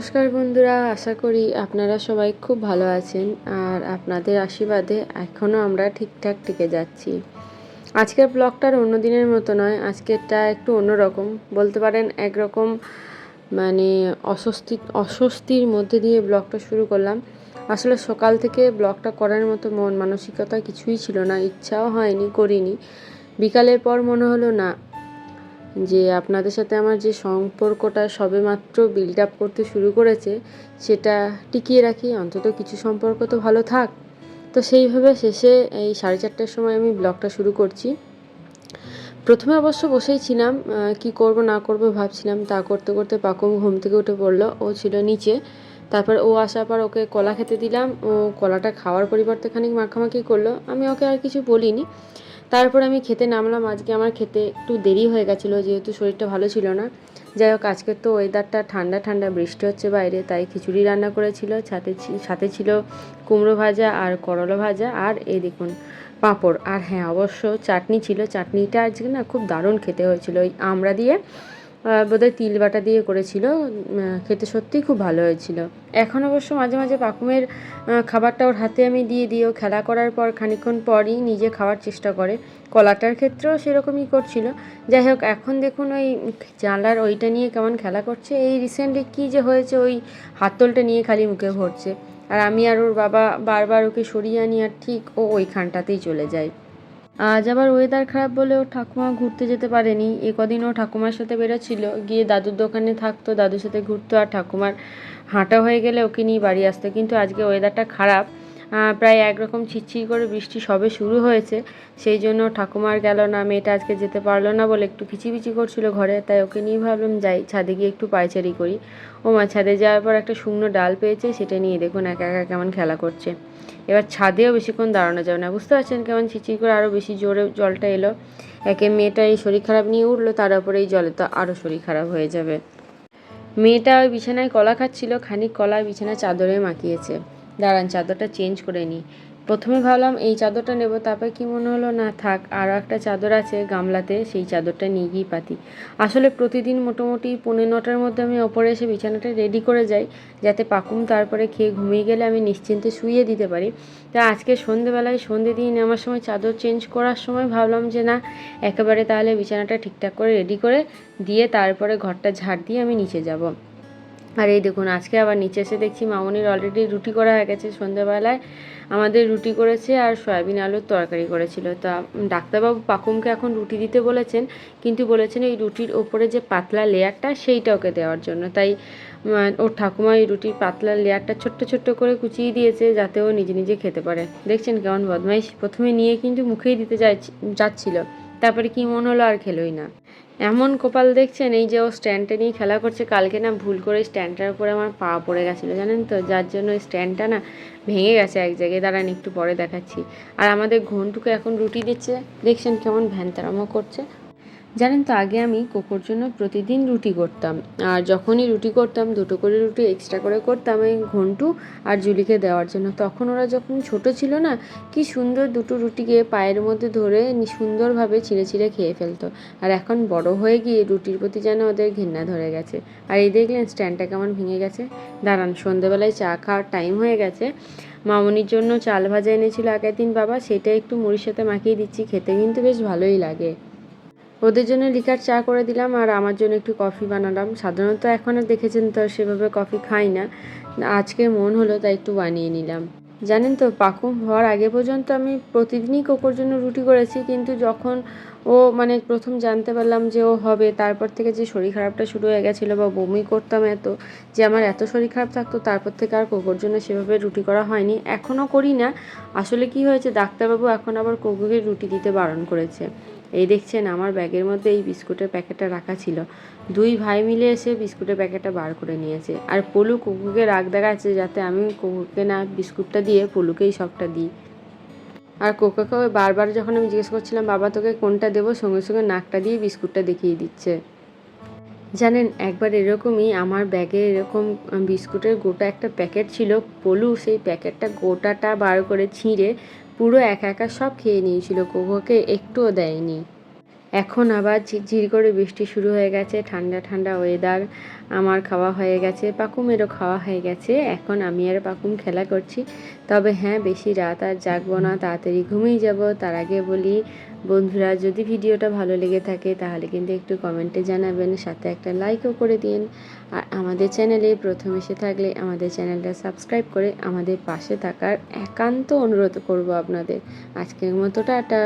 নমস্কার বন্ধুরা, আশা করি আপনারা সবাই খুব ভালো আছেন আর আপনাদের আশীর্বাদে এখনও আমরা ঠিকঠাক টিকে যাচ্ছি। আজকের ব্লগটার অন্য দিনের মতো নয়, আজকেরটা একটু অন্যরকম বলতে পারেন। একরকম মানে অস্বস্তির মধ্যে দিয়ে ব্লগটা শুরু করলাম। আসলে সকাল থেকে ব্লগটা করার মতো মন মানসিকতা কিছুই ছিল না, ইচ্ছাও হয়নি, করিনি। বিকালের পর মনে হলো না, যে আপনাদের সাথে আমার যে সম্পর্কটা সবেমাত্র বিল্ড আপ করতে শুরু করেছে সেটা টিকিয়ে রাখি, অন্তত কিছু সম্পর্ক তো ভালো থাক। তো সেইভাবে শেষে এই 4:30টার সময় আমি ব্লগটা শুরু করছি। প্রথমে অবশ্য বসেই ছিলাম, কি করব না করব ভাবছিলাম। তা করতে করতে পাকুম ঘুম থেকে উঠে পড়লো, ও ছিল নিচে। তারপর ও আসার পর ওকে কলা খেতে দিলাম। ও কলাটা খাওয়ার পরিবর্তে খানিক মাখামাখি করলো, আমি ওকে আর কিছু বলিনি। তারপর আমি খেতে নামলাম। আজকে আমার খেতে একটু দেরি হয়ে গেছিলো, যেহেতু শরীরটা ভালো ছিল না। যাই হোক, আজকের তো ওয়েদারটা ঠান্ডা ঠান্ডা, বৃষ্টি হচ্ছে বাইরে, তাই খিচুড়ি রান্না করেছিল। সাথে ছিল কুমড়ো ভাজা আর করলা ভাজা, আর এই দেখুন পাঁপড়। আর হ্যাঁ, অবশ্য চাটনি ছিল। চাটনিটা আজকে না খুব দারুণ খেতে হয়েছিল, ওই আমড়া দিয়ে, বোধহয় তিল বাটা দিয়ে করেছিল। খেতে সত্যিই খুব ভালো হয়েছিল। এখন অবশ্য মাঝে মাঝে পাকুমের খাবারটা ওর হাতে আমি দিয়ে দিই। ও খেলা করার পর খানিকক্ষণ পরই নিজে খাওয়ার চেষ্টা করে। কলাটার ক্ষেত্রেও সেরকমই করছিল। যাই হোক, এখন দেখুন ওই জানলার ওইটা নিয়ে কেমন খেলা করছে। এই রিসেন্টলি কী যে হয়েছে, ওই হাতলটা নিয়ে খালি মুখে ভরছে। আর আমি আর ওর বাবা বারবার ওকে সরিয়ে আনি, আর ঠিক ও ওইখানটাতেই চলে যায়। আজ আবার ওয়েদার খারাপ বলে ওর ঠাকুমা ঘুরতে যেতে পারেনি। এ কদিন ও ঠাকুমার সাথে বেরোচ্ছিল, গিয়ে দাদুর দোকানে থাকতো, দাদুর সাথে ঘুরতো, আর ঠাকুমার হাঁটা হয়ে গেলে ওকে নিয়ে বাড়ি আসতো। কিন্তু আজকে ওয়েদারটা খারাপ, প্রায় একরকম ছিটছিট করে বৃষ্টি সবে শুরু হয়েছে। সেই জন্য ঠাকুমার গেল না, মেয়েটা আজকে যেতে পারলো না বলে একটু কিচিবিচি করছিল ঘরে। তাই ওকে নিয়ে ভাবলাম যাই, ছাদে গিয়ে একটু পায়চারি করি। ও মা, ছাদে যাওয়ার পর একটা শুকনো ডাল পেয়েছে, সেটা নিয়ে দেখুন একা একা কেমন খেলা করছে। এবার ছাদেও বেশিক্ষণ দাঁড়ানো যাবে না, বুঝতে পারছেন কেমন ছিচির করে আরও বেশি জোরে জলটা এলো। একে মেয়েটা এই শরীর খারাপ নিয়ে উঠলো, তার উপরে এই জলে তো আরও শরীর খারাপ হয়ে যাবে। মেয়েটা ওই বিছানায় কলা খাচ্ছিল, খানিক কলা বিছানায় চাদরে মাখিয়েছে। দাঁড়ান, চাদরটা চেঞ্জ করে নিই। প্রথমে ভাবলাম এই চাদরটা নেব, তারপর কি মনে হলো না থাক, আরও একটা চাদর আছে গামলাতে, সেই চাদরটা নিয়ে গিয়ে পাতি। আসলে প্রতিদিন মোটামুটি 9:45টার মধ্যে আমি ওপরে এসে বিছানাটা রেডি করে যাই, যাতে পাকুম তারপরে খেয়ে ঘুমিয়ে গেলে আমি নিশ্চিন্তে শুইয়ে দিতে পারি। তা আজকে সন্ধেবেলায় সন্ধে দিয়ে নেওয়ার সময় চাদর চেঞ্জ করার সময় ভাবলাম যে না, একেবারে তাহলে বিছানাটা ঠিকঠাক করে রেডি করে দিয়ে তারপরে ঘরটা ঝাড় দিয়ে আমি নিচে যাব। আর এই দেখুন, আজকে আবার নিচে এসে দেখছি মামনির অলরেডি রুটি করা হয়ে গেছে। সন্ধ্যাবেলায় আমাদের রুটি করেছে আর সয়াবিন আলুর তরকারি করেছিল। তা ডাক্তারবাবু পাকুমকে এখন রুটি দিতে বলেছেন, কিন্তু বলেছেন এই রুটির ওপরে যে পাতলা লেয়ারটা সেইটা ওকে দেওয়ার জন্য। তাই ওর ঠাকুমা এই রুটির পাতলা লেয়ারটা ছোট্ট ছোট্ট করে কুচিয়ে দিয়েছে, যাতে ও নিজে নিজে খেতে পারে। দেখছেন কেমন বদমাইশ, প্রথমে নিয়ে কিন্তু মুখেই দিতে যাচ্ছিল, তারপরে কি মনে হলো আর খেলোই না। এমন কপাল দেখছেন, এই যে ও স্ট্যান্ডটা নিয়ে খেলা করছে। কালকে না ভুল করে স্ট্যান্ডটার উপরে আমার পা পড়ে গেছিলো জানেন তো, যার জন্য স্ট্যান্ডটা না ভেঙে গেছে এক জায়গায়। দাঁড়ান একটু পরে দেখাচ্ছি। আর আমাদের ঘন্টুকে এখন রুটি দিচ্ছে, দেখছেন কেমন ভ্যানতারামো করছে। জানেন তো, আগে আমি কোকোর জন্য প্রতিদিন রুটি করতাম, আর যখনই রুটি করতাম 2টো করে রুটি এক্সট্রা করে করতাম এই ঘন্টু আর জুলিকে দেওয়ার জন্য। তখন ওরা যখন ছোট ছিল না, কি সুন্দর দুটো রুটিকে পায়ের মধ্যে ধরে সুন্দরভাবে ছিঁড়ে ছিঁড়ে খেয়ে ফেলতো। আর এখন বড় হয়ে গিয়ে রুটির প্রতি যেন ওদের ঘৃণা ধরে গেছে। আর এই দেখলেন স্ট্যান্ডটা কেমন ভেঙে গেছে। দাঁড়ান, সন্ধেবেলায় চা খাওয়ার টাইম হয়ে গেছে। মামনির জন্য চাল ভাজা এনেছিল আগের দিন বাবা, সেটা একটু মুড়ির সাথে মাখিয়ে দিচ্ছি, খেতে কিন্তু বেশ ভালোই লাগে। ওদের জন্য লিকার চা করে দিলাম, আর আমার জন্য একটু কফি বানালাম। সাধারণত এখন আর দেখেছেন তো সেভাবে কফি খাই না, আজকে মন হলো তাই একটু বানিয়ে নিলাম। জানেন তো, পাকুম হওয়ার আগে পর্যন্ত আমি প্রতিদিনই কোকোর জন্য রুটি করেছি, কিন্তু যখন ও প্রথম জানতে পারলাম যে ও হবে, তারপর থেকে যে শরীর খারাপটা শুরু হয়ে গেছিলো বা বমি করতাম এত, যে আমার এত শরীর খারাপ থাকতো, তারপর থেকে আর কোকোর জন্য সেভাবে রুটি করা হয়নি, এখনও করি না। আসলে কি হয়েছে, ডাক্তারবাবু এখন আবার কোকোকে রুটি দিতে বারণ করেছে। এই দেখছেন আমার ব্যাগের মধ্যে এই বিস্কুটের প্যাকেটটা রাখা ছিল, দুই ভাই মিলে এসে বিস্কুটের প্যাকেটটা বার করে নিয়েছে। আর পলু কুকুকে রাগ দেখাচ্ছে যাতে আমি কুকুরকে না বিস্কুটটা দিয়ে পলুকেই সবটা দিই। আর কোকাকে বারবার যখন আমি জিজ্ঞেস করছিলাম বাবা তোকে কোনটা দেবো, সঙ্গে সঙ্গে নাকটা দিয়ে বিস্কুটটা দেখিয়ে দিচ্ছে। জানেন, একবার এরকমই আমার ব্যাগে এরকম বিস্কুটের গোটা একটা প্যাকেট ছিল। পলু সেই প্যাকেটটা গোটাটা বার করে ছিঁড়ে পুরো একা একা সব খেয়ে নিয়েছিল, কোকোকে একটুও দেয়নি। এখন আবার ঝিরঝির করে বৃষ্টি শুরু হয়ে গেছে, ঠান্ডা ঠান্ডা ওয়েদার। আমার খাওয়া হয়ে গেছে, পাকুমেরও খাওয়া হয়ে গেছে। এখন আমি আর পাকুম খেলা করছি। তবে হ্যাঁ, বেশি রাত আর জাগবো না, তাড়াতাড়ি ঘুমিয়ে যাব। তার আগে বলি বন্ধুরা, যদি ভিডিওটা ভালো লেগে থাকে তাহলে কিন্তু একটু কমেন্টে জানাবেন, সাথে একটা লাইকও করে দিন। আর আমাদের চ্যানেলে প্রথম এসে থাকলে আমাদের চ্যানেলটা সাবস্ক্রাইব করে আমাদের পাশে থাকার একান্ত অনুরোধ করব আপনাদের। আজকের মতো টাটা।